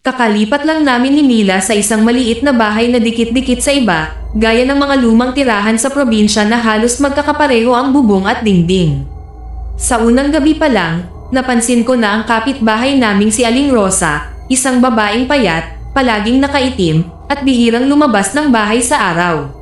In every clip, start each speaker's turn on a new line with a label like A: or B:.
A: Kakalipat lang namin ni Mila sa isang maliit na bahay na dikit-dikit sa iba, gaya ng mga lumang tirahan sa probinsya na halos magkakapareho ang bubong at dingding. Sa unang gabi pa lang, napansin ko na ang kapitbahay naming si Aling Rosa, isang babaeng payat, palaging nakaitim, at bihirang lumabas ng bahay sa araw.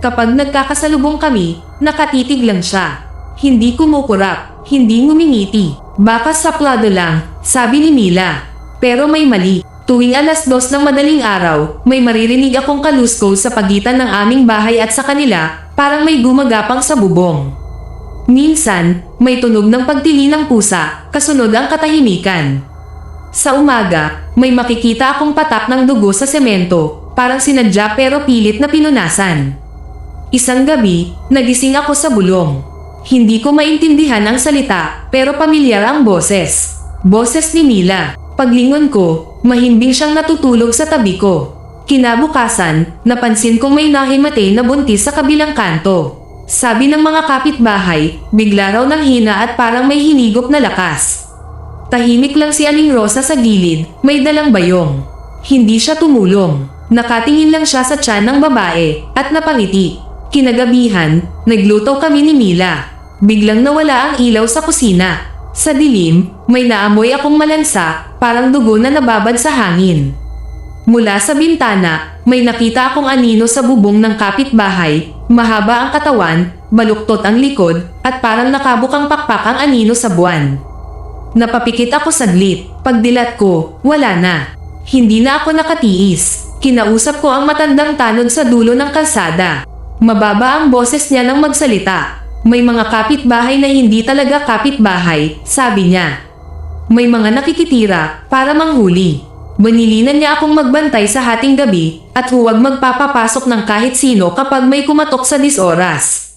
A: Kapag nagkakasalubong kami, nakatitig lang siya. Hindi kumukurap, hindi ngumingiti. Baka saplado lang, sabi ni Mila. Pero may mali. Tuwing 2:00 ng madaling araw, may maririnig akong kaluskos sa pagitan ng aming bahay at sa kanila, parang may gumagapang sa bubong. Minsan, may tunog ng pagtili ng pusa, kasunod ang katahimikan. Sa umaga, may makikita akong patak ng dugo sa semento, parang sinadya pero pilit na pinunasan. Isang gabi, nagising ako sa bulong. Hindi ko maintindihan ang salita, pero pamilyar ang boses. Boses ni Mila. Paglingon ko, mahimbing siyang natutulog sa tabi ko. Kinabukasan, napansin kong may nahimatay na buntis sa kabilang kanto. Sabi ng mga kapitbahay, bigla raw ng hina at parang may hinigop na lakas. Tahimik lang si Aling Rosa sa gilid, may dalang bayong. Hindi siya tumulong. Nakatingin lang siya sa tiyan ng babae at napangiti. Kinagabihan, nagluto kami ni Mila. Biglang nawala ang ilaw sa kusina. Sa dilim, may naamoy akong malansa, parang dugo na nababad sa hangin. Mula sa bintana, may nakita akong anino sa bubong ng kapitbahay, mahaba ang katawan, baluktot ang likod, at parang nakabukang pakpak ang anino sa buwan. Napapikit ako saglit, pagdilat ko, wala na. Hindi na ako nakatiis. Kinausap ko ang matandang tanod sa dulo ng kalsada. Mababa ang boses niya nang magsalita. May mga kapitbahay na hindi talaga kapitbahay, sabi niya. May mga nakikitira para manghuli. Banilinan niya akong magbantay sa hating gabi at huwag magpapapasok ng kahit sino kapag may kumatok sa 10 oras.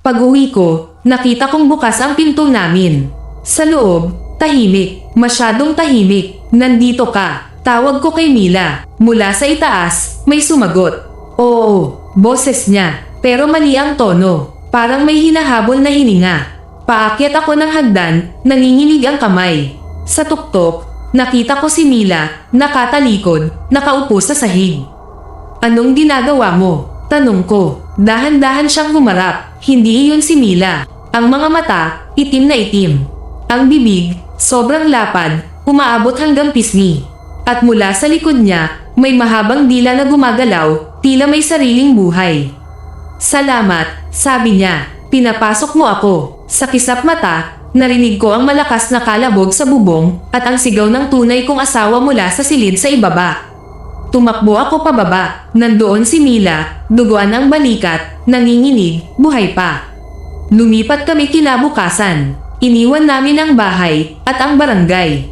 A: Pag-uwi ko, nakita kong bukas ang pinto namin. Sa loob, tahimik, masyadong tahimik. Nandito ka, tawag ko kay Mila. Mula sa itaas, may sumagot. Oo, boses niya, pero mali ang tono. Parang may hinahabol na hininga. Paakyat ako ng hagdan, nanginginig ang kamay. Sa tuktok, nakita ko si Mila, nakatalikod, nakaupo sa sahig. Anong ginagawa mo? Tanong ko. Dahan-dahan siyang humarap. Hindi iyon si Mila. Ang mga mata, itim na itim. Ang bibig, sobrang lapad, umaabot hanggang pisngi. At mula sa likod niya, may mahabang dila na gumagalaw, tila may sariling buhay. Salamat, sabi niya. Pinapasok mo ako. Sa kisap mata, narinig ko ang malakas na kalabog sa bubong at ang sigaw ng tunay kong asawa mula sa silid sa ibaba. Tumakbo ako pababa. Nandoon si Mila, duguan ang balikat, nanginginig, buhay pa. Lumipat kami kinabukasan. Iniwan namin ang bahay at ang barangay.